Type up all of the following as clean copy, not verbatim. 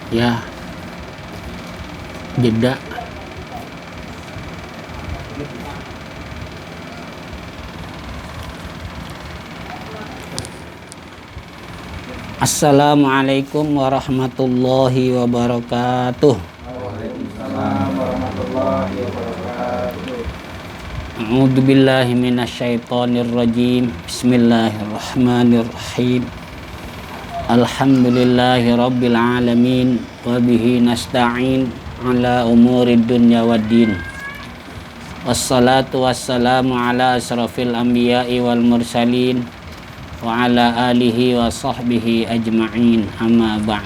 Ya, jeda. Assalamualaikum warahmatullahi wabarakatuh. Waalaikumsalam warahmatullahi wabarakatuh. A'udzu billahi minasyaitonir rajim. Bismillahirrahmanirrahim. Alhamdulillahi rabbil alamin wa bihi nasta'in ala umurid dunya waddin. Wassalatu wassalamu ala asrafil anbiya'i wal mursalin wa ala alihi wa sahbihi ajma'in, amma ba'd.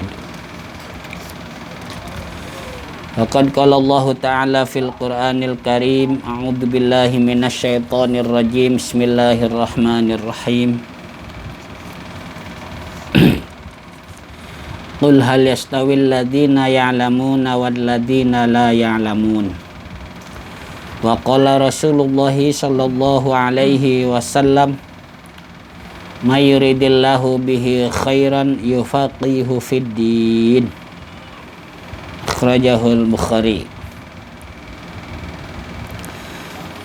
Faqad qala Allah ta'ala fil Qur'anil Karim, a'udzu billahi minasyaitonir rajim. Bismillahirrahmanirrahim. Qul hal yastawil ladzina ya'lamuna wal ladzina la ya'lamun. Wa qala Rasulullah sallallahu alaihi wasallam, may yuridillahu bihi khairan yufaqihu fid din. Akhrajahul Bukhari.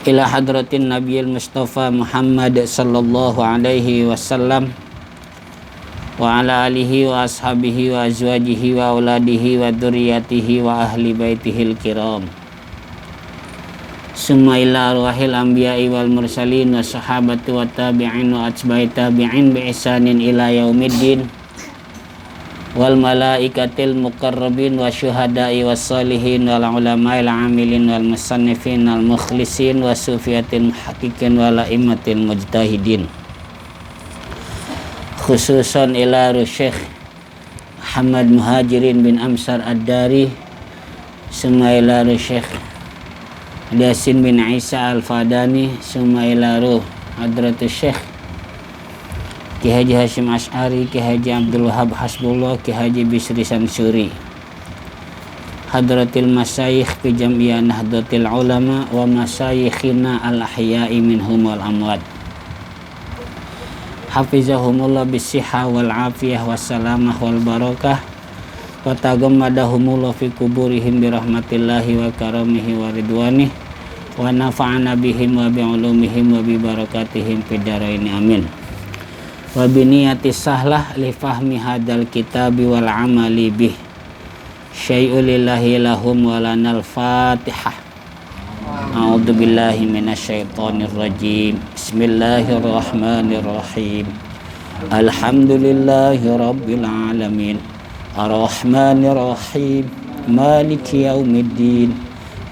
Ila hadratin Nabiyil Mustafa Muhammad sallallahu alaihi wasallam wa ala alihi wa ashabihi wa azwajihi wa auladihi wa dzurriyyatihi wa ahli baitihil kiram. Summa ila arwahil anbiya'i wal mursalin wa sahabati wa tabi'in wa atba'i tabi'in bi ihsanin ila yaumiddin wal malaikatil muqarrabin wa syuhada'i was salihin wal ulama'il amilin wal musannifin wal mukhlisin wa sufiyatil muhaqqiqin wal a'immatil mujtahidin. Khususan ila Syekh Muhammad Muhajirin bin Amsar Ad-Dari, summa ila Syekh Yasin bin Isa Al-Fadani, summa ila Hadratus Syekh Ki Haji Hashim Asy'ari, Ki Haji Abdul Wahab Hasbullah, Ki Haji Bisri Samsuri, Hadratil Masyayikh Ki Jam'iyah Nahdlatul Ulama wa Masyayikhina Al-Ahya'i minhum wal amwat. Hafizahumullah bisihha wal afiyah wassalamah wal barakah wa tagammadahumullah fi kuburihim birahmatillahi wa karamihi wa ridwanih wa nafa'ana bihim wa bi'ulumihim wa bi barakatihim fid dharain amin. Wa biniyati sahlah li fahmi hadzal kitabi wal amali bih. Syai'ul lillahi lahum wa lanal Fatihah. A'udzu billahi minasyaitonir rajim. Bismillahirrahmanirrahim. Alhamdulillahi rabbil alamin. Ar-Rahmanir-Rahim, Maliki yaumiddin.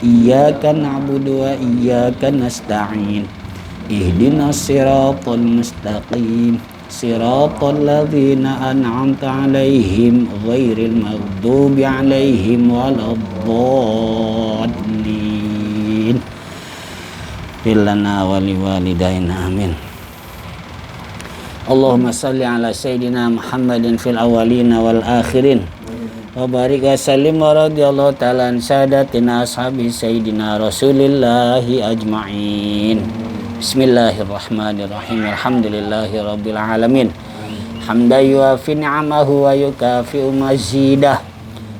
Iyyaka na'budu wa iyyaka nasta'in. Ihdinas siratal mustaqim. Siratal ladzina an'amta 'alaihim ghairil maghdubi 'alaihim waladdallin. Lana wa liwalidayna amin. Allahumma salli ala Sayyidina Muhammadin fil awalina wal akhirin wa barik wa sallim wa radiyallahu ta'ala an sadatina ashabi Sayyidina Rasulillahi ajma'in. Bismillahirrahmanirrahim. Alhamdulillahi rabbil alamin. Hamdan yuafi ni'amahu wa yukafi'u mazidah.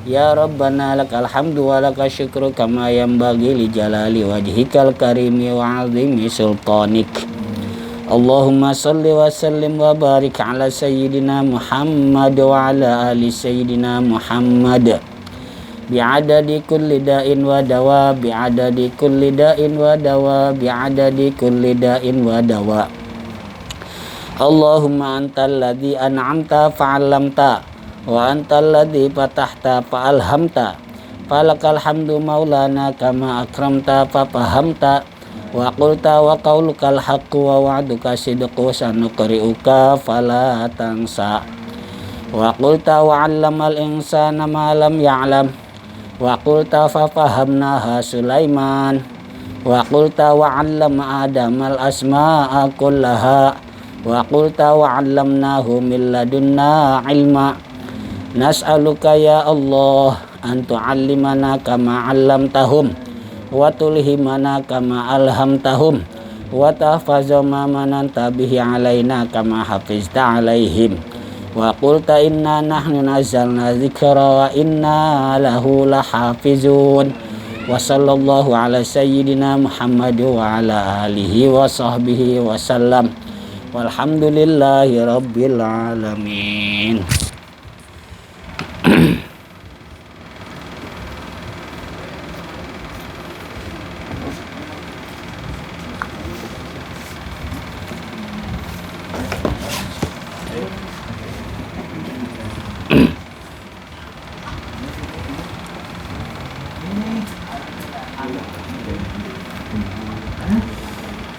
Ya Rabbana lakal hamdu wa lakal syukru kama yanbaghi li jalali wajhikal karimi wa 'azimi sultanik. Allahumma salli wa sallim wa barik ala Sayyidina Muhammad wa ala ali Sayyidina Muhammad bi'adadi kulli da'in wa dawa, bi'adadi kulli da'in wa dawa, bi'adadi kulli da'in wa dawa. Allahumma antal ladzi an'amta fa'allamta wa antal ladzi fatahta fa'alhamta, falakal hamdu maulana kama akramta fafahamta, wa qulta wa qaulukal haqqu wa wa'duka sidqu sanuqri'uka fala tansa, wa qulta wa 'allamal insana ma lam ya'lam, wa qulta fa fahamnaha Sulaiman, wa qulta wa 'allama Adamal asma'a kullaha, wa qulta wa 'allamnahu min ladunna 'ilma. Nas'aluka ya Allah an tu'allimana kama 'allamtahum wa tulhimana kama alhamtahum wa tahfazu ma mananta bihi alaina kama hafizta alaihim. wa qulta inna nahnu nazzalna dzikra wa inna lahu lahafizun. Wa sallallahu ala sayyidina Muhammad wa ala alihi wa sahbihi wa sallam. Walhamdulillahi rabbil alamin.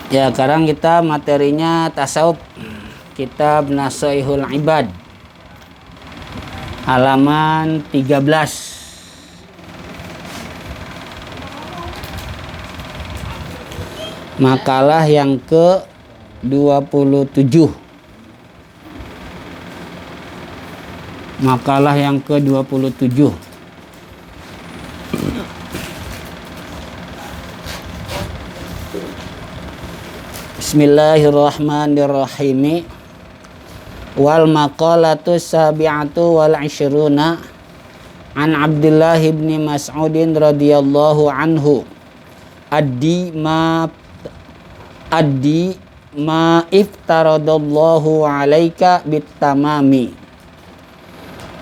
Ya, sekarang kita materinya tasawuf, kitab Nasaihul Ibad, halaman 13. Makalah yang ke-27. Makalah yang ke-27. Bismillahirrahmanirrahim. Wal maqalatu sabi'atu wal 'ishruna an Abdullah bin Mas'udin radhiyallahu anhu addi ma iftaradallahu 'alaika bitamami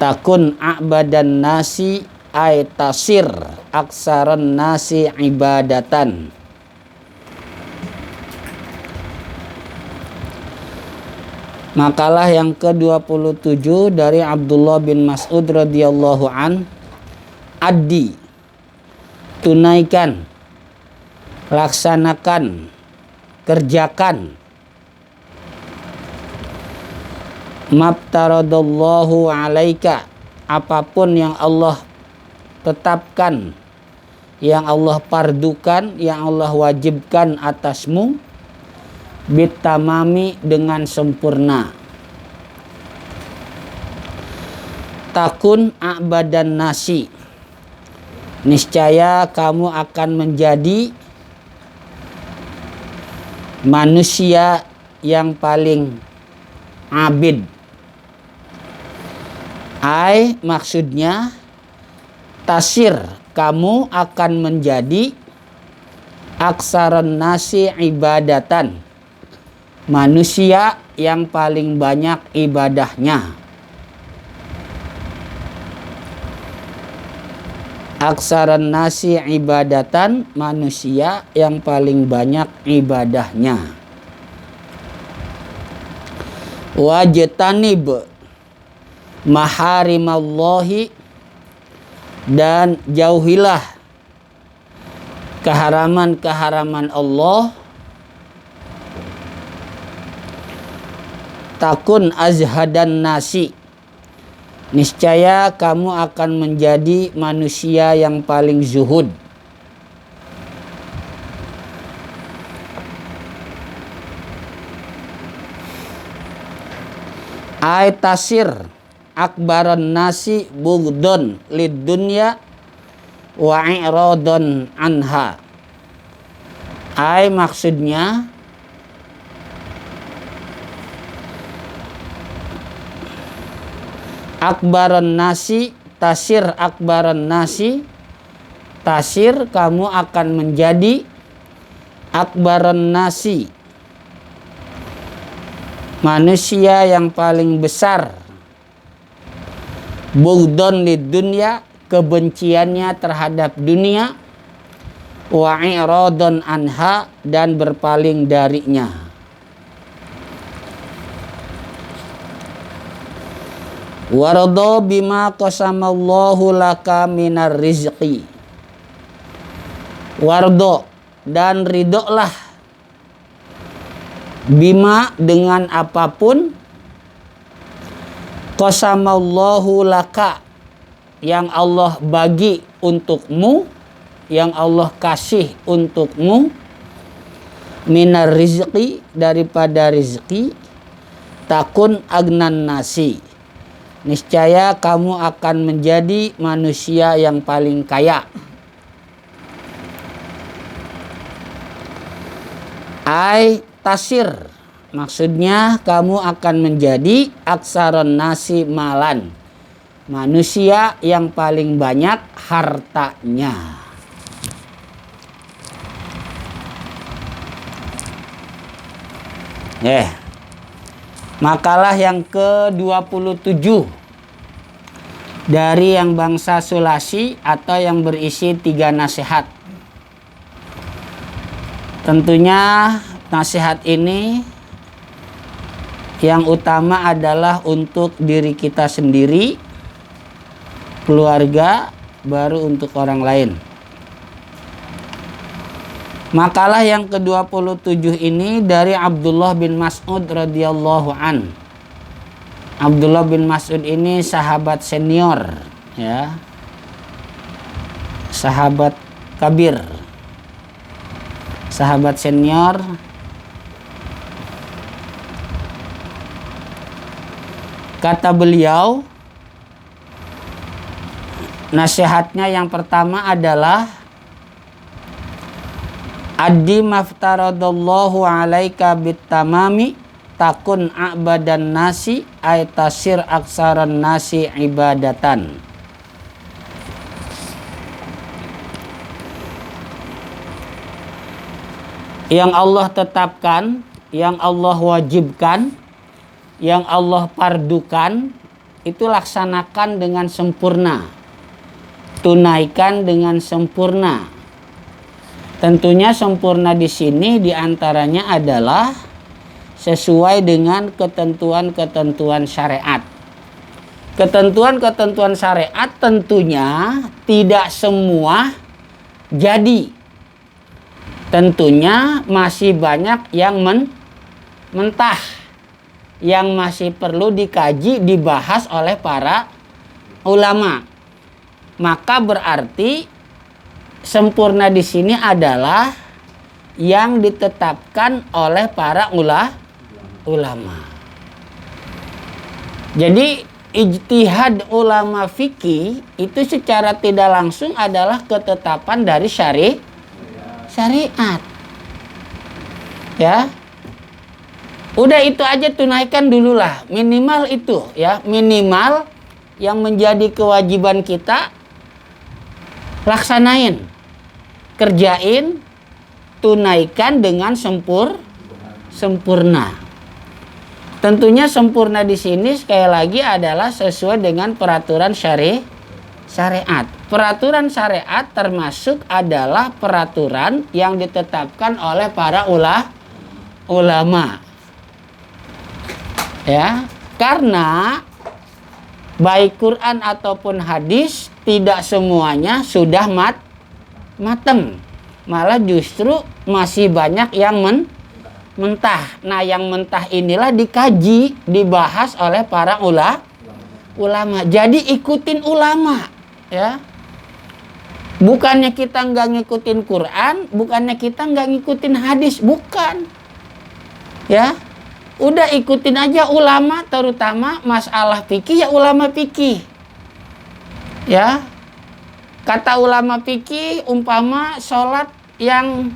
takun a'badan nasi ay tasir aksaran nasi ibadatan. Makalah yang ke-27 dari Abdullah bin Mas'ud radhiyallahu an. Addi, tunaikan, laksanakan, kerjakan. Mabtaradallahu alaika, apapun yang Allah tetapkan, yang Allah pardukan, yang Allah wajibkan atasmu, bitamami, dengan sempurna. Takun a'badan nasi, niscaya kamu akan menjadi manusia yang paling abid. Maksudnya tasir, kamu akan menjadi aksaran nasi ibadatan, manusia yang paling banyak ibadahnya. Aksaran nasi ibadatan, manusia yang paling banyak ibadahnya. Wajtanib maharimallahi, dan jauhilah keharaman-keharaman Allah. Takun azhadan nasi, niscaya kamu akan menjadi manusia yang paling zuhud. Tasir akbaran nasi bugdon lid dunya wa i'radon anha. Maksudnya akbaran nasi, tasir akbaran nasi, tasir kamu akan menjadi akbaran nasi, manusia yang paling besar. Bugdon lid dunya, kebenciannya terhadap dunia, wa i'radon anha, dan berpaling darinya. Wardo bima qasamallahu laka minar rizqi. Wardo, dan ridholah, bima, dengan apapun, qasamallahu laka, yang Allah bagi untukmu, yang Allah kasih untukmu, minar rizqi, daripada rizki, takun agnan nasi, niscaya kamu akan menjadi manusia yang paling kaya. Tasir, Maksudnya kamu akan menjadi aksaron nasi malan, manusia yang paling banyak hartanya. Makalah yang ke-27 dari yang bangsa Sulasi atau yang berisi 3 nasihat. Tentunya nasihat ini yang utama adalah untuk diri kita sendiri, keluarga, baru untuk orang lain. Makalah yang ke-27 ini dari Abdullah bin Mas'ud radhiyallahu an. Abdullah bin Mas'ud ini sahabat senior, ya. Sahabat kabir. Sahabat senior. Kata beliau, nasihatnya yang pertama adalah addi maftaradallahu alaika bitamami takun a'badan nasi ay tasir aksaran nasi ibadatan. Yang Allah tetapkan, yang Allah wajibkan, yang Allah pardukan, itu laksanakan dengan sempurna, tunaikan dengan sempurna. Tentunya sempurna di sini diantaranya adalah sesuai dengan ketentuan-ketentuan syariat. Ketentuan-ketentuan syariat tentunya tidak semua jadi. Tentunya masih banyak yang mentah, yang masih perlu dikaji, dibahas oleh para ulama. Maka berarti sempurna di sini adalah yang ditetapkan oleh para ulama. Jadi ijtihad ulama fikih itu secara tidak langsung adalah ketetapan dari syariat. Ya. Udah itu aja tunaikan dululah, minimal itu ya, minimal yang menjadi kewajiban kita laksanain, kerjain, tunaikan dengan sempurna. Tentunya sempurna di sini sekali lagi adalah sesuai dengan peraturan syariat. Peraturan syariat termasuk adalah peraturan yang ditetapkan oleh para ulama. Ya, karena baik Quran ataupun hadis tidak semuanya sudah mateng. Malah justru masih banyak yang mentah. Nah, yang mentah inilah dikaji, dibahas oleh para ulama. Jadi ikutin ulama, ya. Bukannya kita nggak ngikutin Quran, bukannya kita nggak ngikutin hadis, bukan. Ya. Udah ikutin aja ulama, terutama masalah fikih ya ulama fikih. Ya. Kata ulama fikih umpama sholat yang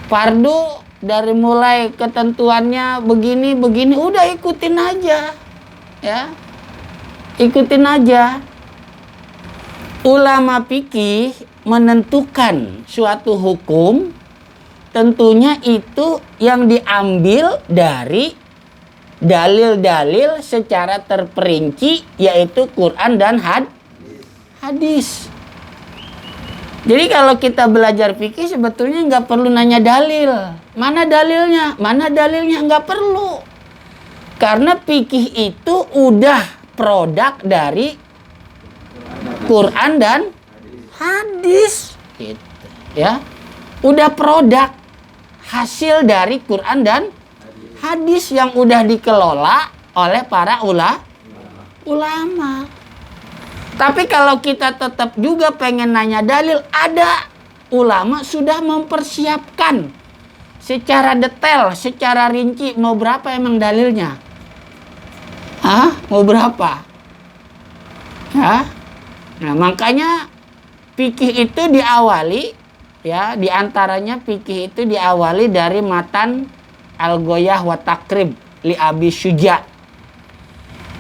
fardu dari mulai ketentuannya begini udah ikutin aja. Ya. Ikutin aja. Ulama fikih menentukan suatu hukum, tentunya itu yang diambil dari dalil-dalil secara terperinci, yaitu Quran dan hadis. Jadi kalau kita belajar fikih sebetulnya nggak perlu nanya dalil. Mana dalilnya? Mana dalilnya? Nggak perlu. Karena fikih itu udah produk dari Quran dan hadis. Gitu, ya. Udah produk hasil dari Quran dan hadis yang udah dikelola oleh para ulama. Tapi kalau kita tetap juga pengen nanya dalil, ada ulama sudah mempersiapkan secara detail, secara rinci mau berapa emang dalilnya. Mau berapa? Nah, makanya fikih itu diawali, ya, diantaranya fikih itu diawali dari matan Al-Ghoyah wa Takrib li Abi Syuja.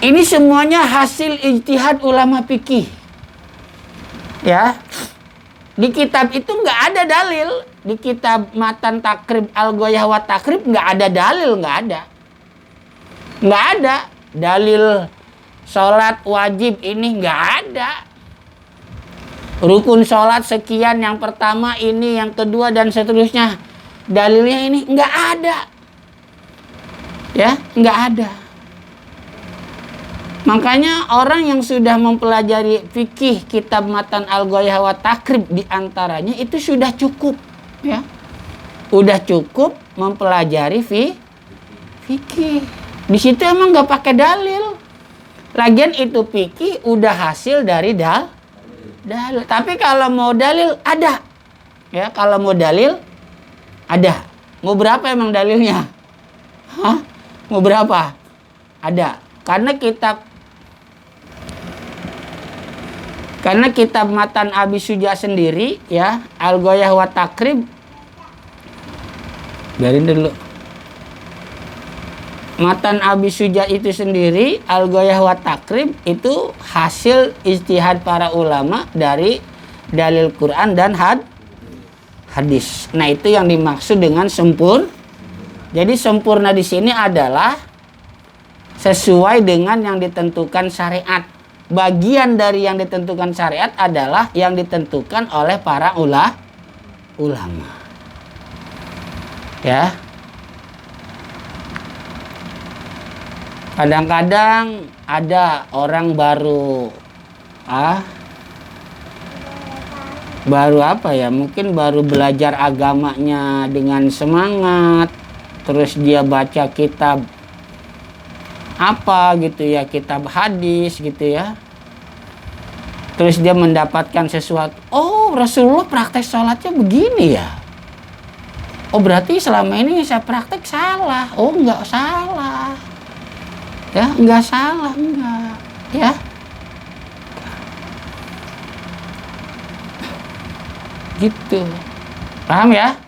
Ini semuanya hasil ijtihad ulama fikih. Ya. Di kitab itu nggak ada dalil. Di kitab Matan Takrib Al-Ghoyah wa Takrib nggak ada dalil, nggak ada. Nggak ada dalil sholat wajib ini, nggak ada. Rukun sholat sekian, yang pertama ini, yang kedua dan seterusnya. Dalilnya ini nggak ada. Ya, nggak ada. Makanya orang yang sudah mempelajari fikih kitab Matan Al-Ghoyah wa Takrib diantaranya itu sudah cukup, ya. Udah cukup mempelajari fikih. Di situ emang nggak pakai dalil. Lagian itu fikih udah hasil dari dalil. Tapi kalau mau dalil ada, ya. Kalau mau dalil ada. Mau berapa emang dalilnya? Hah? Mau berapa? Ada. Karena kitab Matan Abi Syuja sendiri, ya, Al-Ghoyah wa Takrib, biarin dulu. Matan Abi Syuja itu sendiri, Al-Ghoyah wa Takrib, itu hasil ijtihad para ulama dari dalil Quran dan hadis. Nah, itu yang dimaksud dengan sempurna. Jadi sempurna di sini adalah sesuai dengan yang ditentukan syariat. Bagian dari yang ditentukan syariat adalah yang ditentukan oleh para ulama. Ya. Kadang-kadang ada orang baru apa ya? Mungkin baru belajar agamanya dengan semangat, terus dia baca kitab apa gitu ya, kitab hadis gitu ya, terus dia mendapatkan sesuatu, oh Rasulullah praktek sholatnya begini ya, oh berarti selama ini saya praktek salah. Oh enggak salah, ya, enggak salah, enggak, ya. Gitu, paham ya?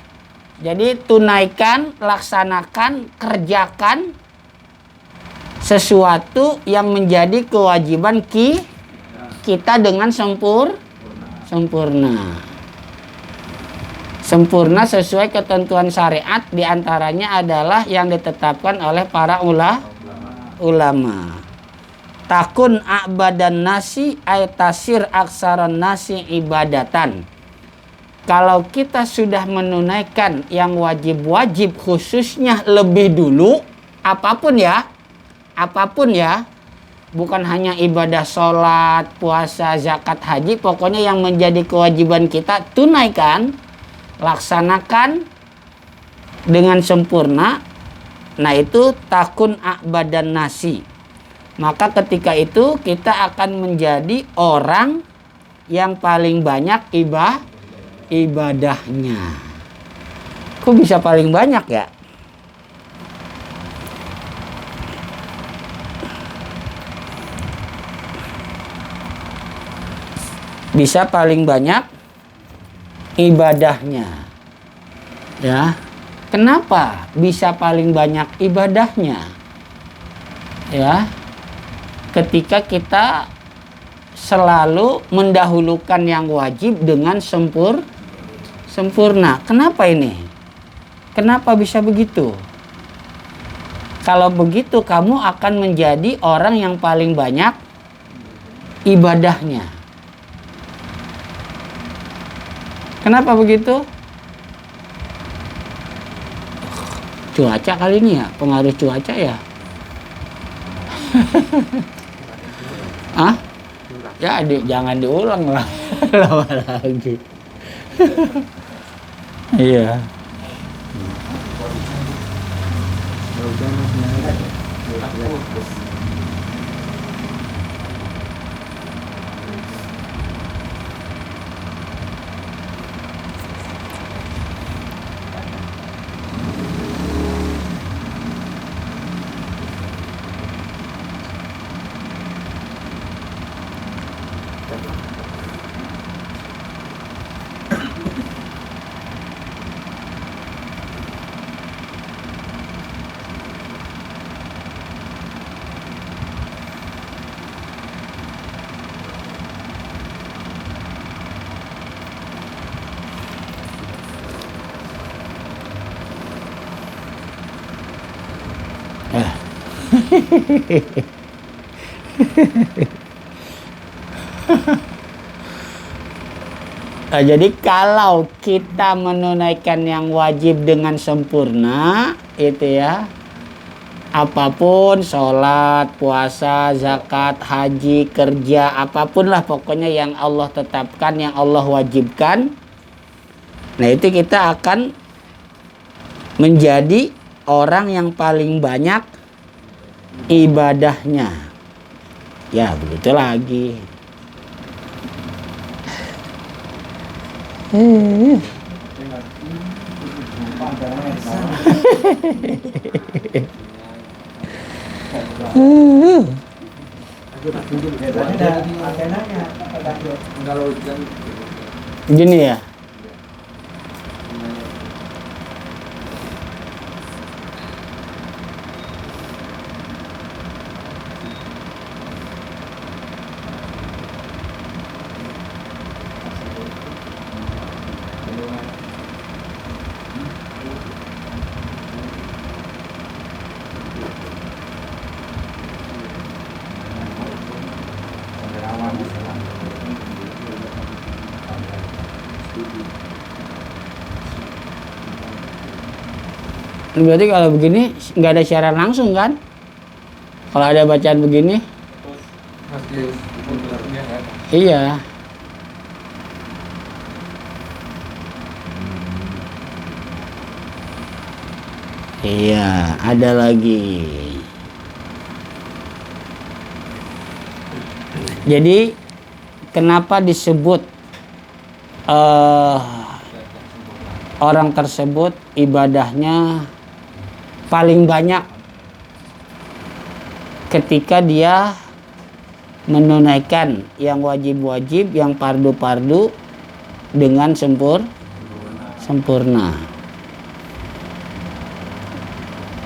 Jadi tunaikan, laksanakan, kerjakan sesuatu yang menjadi kewajiban kita dengan sempurna. Sempurna sesuai ketentuan syariat, diantaranya adalah yang ditetapkan oleh para ulama. Takun a'badan nasi ay tasir aksaron nasi ibadatan. Kalau kita sudah menunaikan yang wajib-wajib, khususnya lebih dulu, apapun ya, bukan hanya ibadah sholat, puasa, zakat, haji, pokoknya yang menjadi kewajiban kita tunaikan, laksanakan dengan sempurna. Nah, itu takun a'badan nasi. Maka ketika itu kita akan menjadi orang yang paling banyak ibadahnya. Kok bisa paling banyak ya? Bisa paling banyak ibadahnya. Ya. Kenapa bisa paling banyak ibadahnya? Ya. Ketika kita selalu mendahulukan yang wajib dengan sempurna. Kenapa ini? Kenapa bisa begitu? Kalau begitu kamu akan menjadi orang yang paling banyak ibadahnya. Kenapa begitu? Cuaca kali ini ya, pengaruh cuaca ya. Ya, jangan diulang lah. Lama lagi. Iya. Nah, jadi kalau kita menunaikan yang wajib dengan sempurna, itu ya, apapun, sholat, puasa, zakat, haji, kerja, apapun lah pokoknya yang Allah tetapkan, yang Allah wajibkan, nah itu kita akan menjadi orang yang paling banyak ibadahnya. Ya begitu lagi. Gini ya. Berarti kalau begini nggak ada siaran langsung kan? Kalau ada bacaan begini? Iya. Iya, ada lagi. Jadi kenapa disebut orang tersebut ibadahnya paling banyak ketika dia menunaikan yang wajib-wajib, yang fardu-fardu dengan sempurna.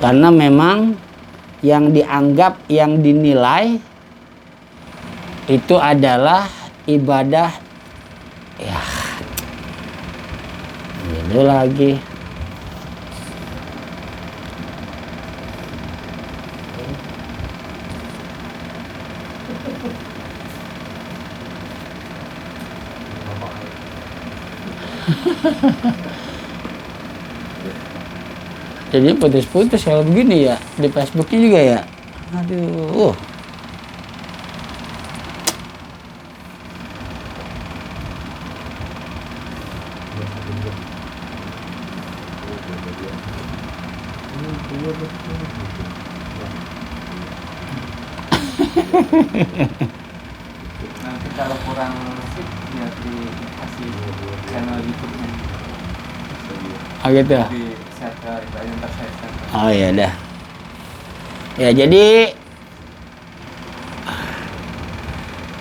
Karena memang yang dianggap, yang dinilai itu adalah ibadah, ya itu lagi. Jadi putus-putus kalau begini ya, di Facebooknya juga ya. Aduh. Nanti kalau kurang sip ya dikasih channel YouTube-nya. Oh gitu. Di share ke Ibrahim, ntar saya share. Oh ya dah. Ya jadi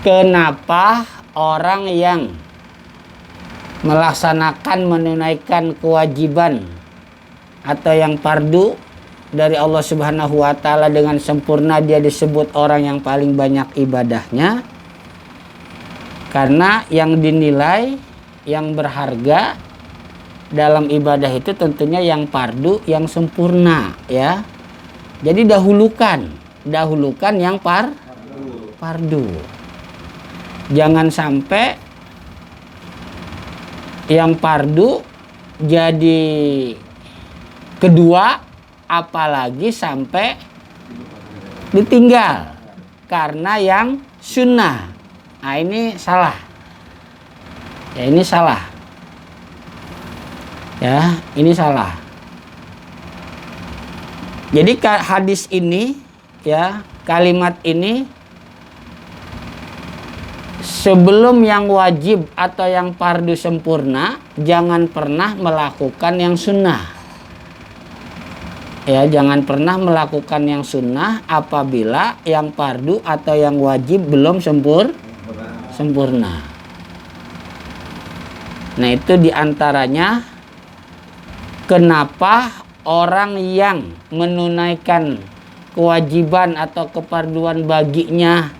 kenapa orang yang melaksanakan, menunaikan kewajiban atau yang fardu dari Allah Subhanahu wa taala dengan sempurna dia disebut orang yang paling banyak ibadahnya? Karena yang dinilai, yang berharga dalam ibadah itu tentunya yang fardu, yang sempurna ya. Jadi dahulukan yang fardu. Jangan sampai yang fardu jadi kedua, apalagi sampai ditinggal karena yang sunnah. Nah ini salah. Ya ini salah. Ya, ini salah. Jadi hadis ini ya, kalimat ini sebelum yang wajib atau yang fardu sempurna, jangan pernah melakukan yang sunnah. Ya, jangan pernah melakukan yang sunnah apabila yang fardu atau yang wajib belum sempurna. Nah, itu diantaranya kenapa orang yang menunaikan kewajiban atau kefarduan baginya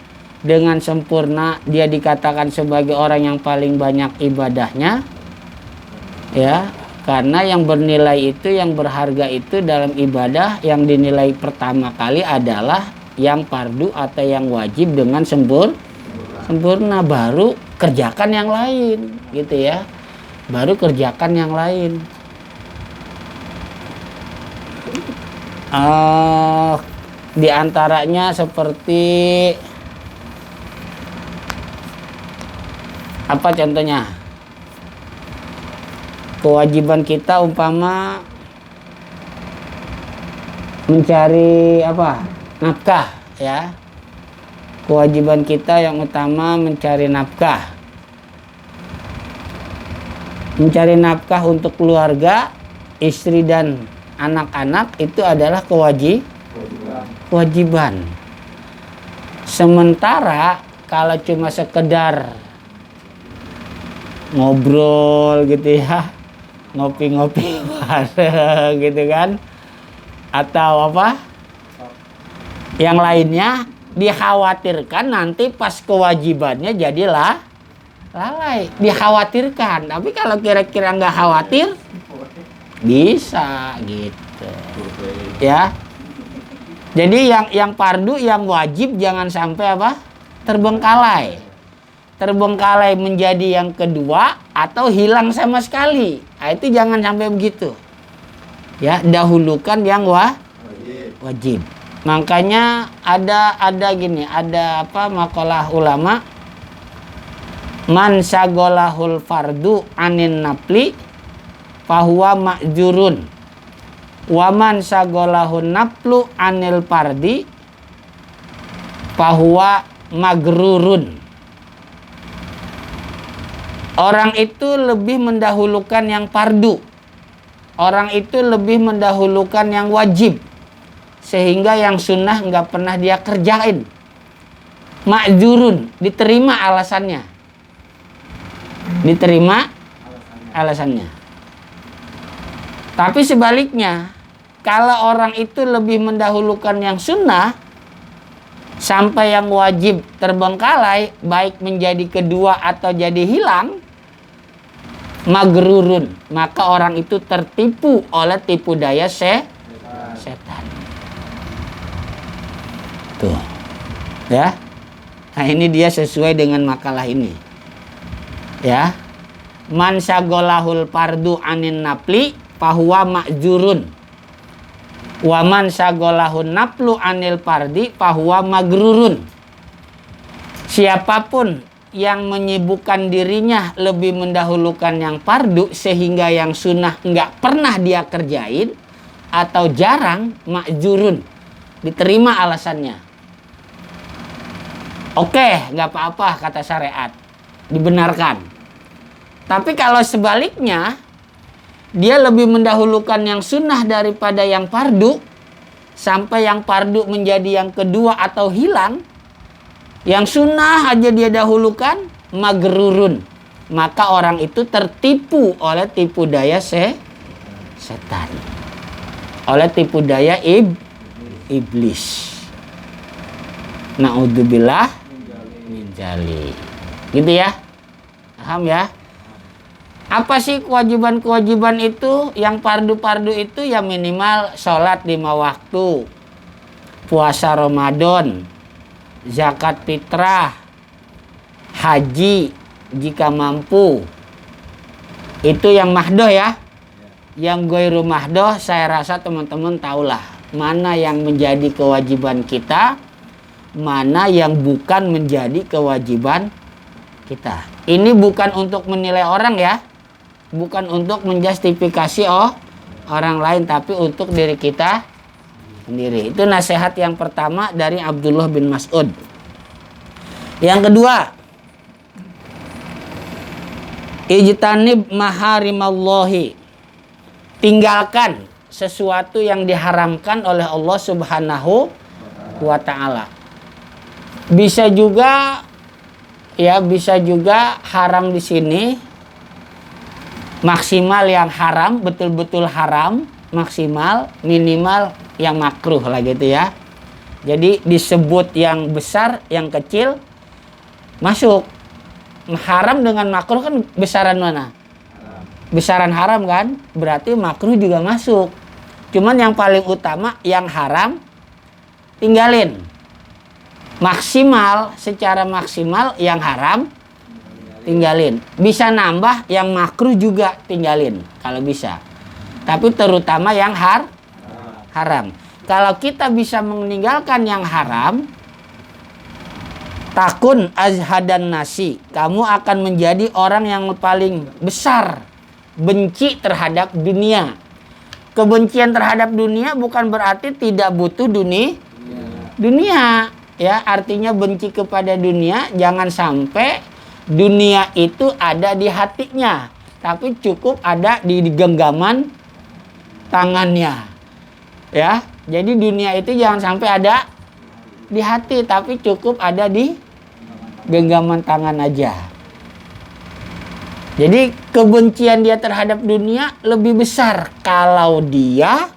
dengan sempurna dia dikatakan sebagai orang yang paling banyak ibadahnya, ya, karena yang bernilai itu, yang berharga itu dalam ibadah yang dinilai pertama kali adalah yang fardu atau yang wajib dengan sempurna, baru kerjakan yang lain gitu ya, baru kerjakan yang lain. Di antaranya seperti apa contohnya? Kewajiban kita umpama mencari apa? Nafkah ya. Kewajiban kita yang utama mencari nafkah. Mencari nafkah untuk keluarga, istri dan anak-anak itu adalah kewajiban. Sementara kalau cuma sekedar ngobrol gitu ya, ngopi-ngopi bareng gitu kan, atau apa yang lainnya, dikhawatirkan nanti pas kewajibannya jadilah lalai, dikhawatirkan. Tapi kalau kira-kira nggak khawatir, bisa gitu ya. Jadi yang fardu, yang wajib jangan sampai apa? Terbengkalai menjadi yang kedua atau hilang sama sekali. Nah, itu jangan sampai begitu. Ya, dahulukan yang wajib. Makanya ada gini, ada apa makalah ulama, man syagolahul fardu anin nafli fahuwa ma'jurun, waman syagolahun naflu anil fardi fahuwa magrurun. Orang itu lebih mendahulukan yang fardu, orang itu lebih mendahulukan yang wajib, sehingga yang sunnah nggak pernah dia kerjain. Ma'jurun, diterima alasannya, alasannya. Tapi sebaliknya, kalau orang itu lebih mendahulukan yang sunnah sampai yang wajib terbengkalai, baik menjadi kedua atau jadi hilang, magrurun, maka orang itu tertipu oleh tipu daya setan. Tuh, ya. Nah, ini dia sesuai dengan makalah ini. Ya, man syagolahul fardu anin nafli fahuwa ma'jurun, waman syagolahun naflu anil fardi fahuwa magrurun. Siapapun yang menyibukkan dirinya lebih mendahulukan yang fardu sehingga yang sunnah nggak pernah dia kerjain atau jarang, ma'jurun, diterima alasannya. Oke, nggak apa-apa kata syariat, dibenarkan. Tapi kalau sebaliknya, dia lebih mendahulukan yang sunnah daripada yang fardu, sampai yang fardu menjadi yang kedua atau hilang, yang sunnah aja dia dahulukan, magrurun, maka orang itu tertipu oleh tipu daya setan, oleh tipu daya iblis. Na'udzubillah min dzalik. Gitu ya, paham ya? Apa sih kewajiban-kewajiban itu? Yang fardu-fardu itu ya minimal sholat 5 waktu, puasa Ramadan, zakat fitrah, haji jika mampu. Itu yang mahdoh ya. Yang ghairu mahdoh saya rasa teman-teman tahulah mana yang menjadi kewajiban kita, mana yang bukan menjadi kewajiban kita. Ini bukan untuk menilai orang ya, bukan untuk menjustifikasi orang lain, tapi untuk diri kita sendiri. Itu nasihat yang pertama dari Abdullah bin Mas'ud. Yang kedua, ijtanib maharimallahi, tinggalkan sesuatu yang diharamkan oleh Allah Subhanahu wa ta'ala. Bisa juga haram di sini maksimal yang haram, betul-betul haram, maksimal, minimal yang makruh lah gitu ya. Jadi disebut yang besar, yang kecil masuk. Haram dengan makruh kan besaran mana? Besaran haram kan? Berarti makruh juga masuk. Cuman yang paling utama yang haram tinggalin. secara maksimal yang haram tinggalin. Bisa nambah yang makruh juga tinggalin kalau bisa. Tapi terutama yang haram. Kalau kita bisa meninggalkan yang haram, takun azhadan nasi, kamu akan menjadi orang yang paling besar benci terhadap dunia. Kebencian terhadap dunia bukan berarti tidak butuh dunia. Ya, artinya benci kepada dunia, jangan sampai dunia itu ada di hatinya, tapi cukup ada di genggaman tangannya. Ya, jadi dunia itu jangan sampai ada di hati, tapi cukup ada di genggaman tangan aja. Jadi kebencian dia terhadap dunia lebih besar kalau dia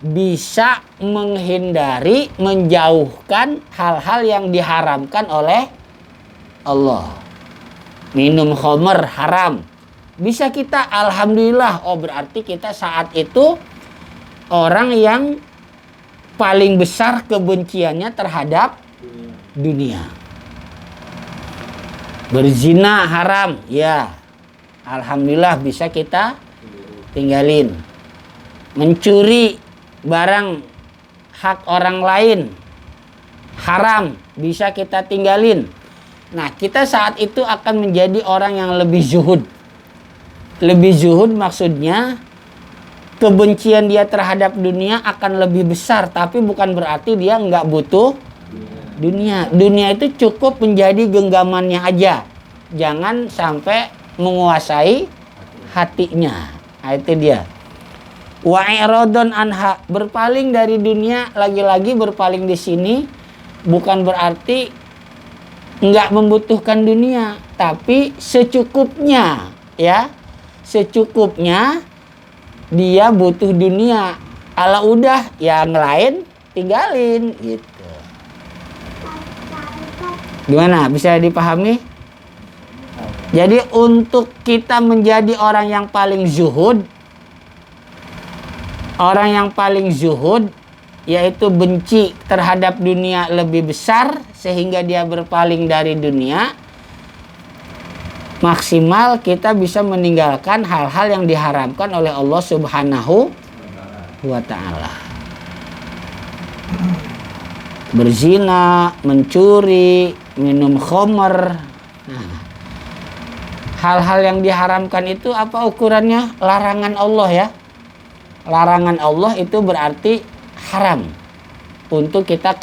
bisa menghindari, menjauhkan hal-hal yang diharamkan oleh Allah. Minum khamr haram. Bisa kita alhamdulillah, oh berarti kita saat itu orang yang paling besar kebenciannya terhadap dunia. Berzina haram, ya. Alhamdulillah bisa kita tinggalin. Mencuri barang hak orang lain haram, bisa kita tinggalin. Nah, kita saat itu akan menjadi orang yang lebih zuhud. Lebih zuhud maksudnya kebencian dia terhadap dunia akan lebih besar, tapi bukan berarti dia nggak butuh dunia. Dunia itu cukup menjadi genggamannya aja. Jangan sampai menguasai hatinya. Nah, itu dia. Wa i'radun anha, berpaling dari dunia. Lagi-lagi berpaling di sini bukan berarti nggak membutuhkan dunia, tapi secukupnya, ya. Secukupnya dia butuh dunia. Kalau udah yang lain tinggalin gitu. Gimana? Bisa dipahami? Jadi untuk kita menjadi orang yang paling zuhud, orang yang paling zuhud yaitu benci terhadap dunia lebih besar sehingga dia berpaling dari dunia, maksimal kita bisa meninggalkan hal-hal yang diharamkan oleh Allah Subhanahu wa ta'ala. Berzina, mencuri, minum khamr. Nah, hal-hal yang diharamkan itu apa ukurannya? Larangan Allah, ya. Larangan Allah itu berarti haram untuk kita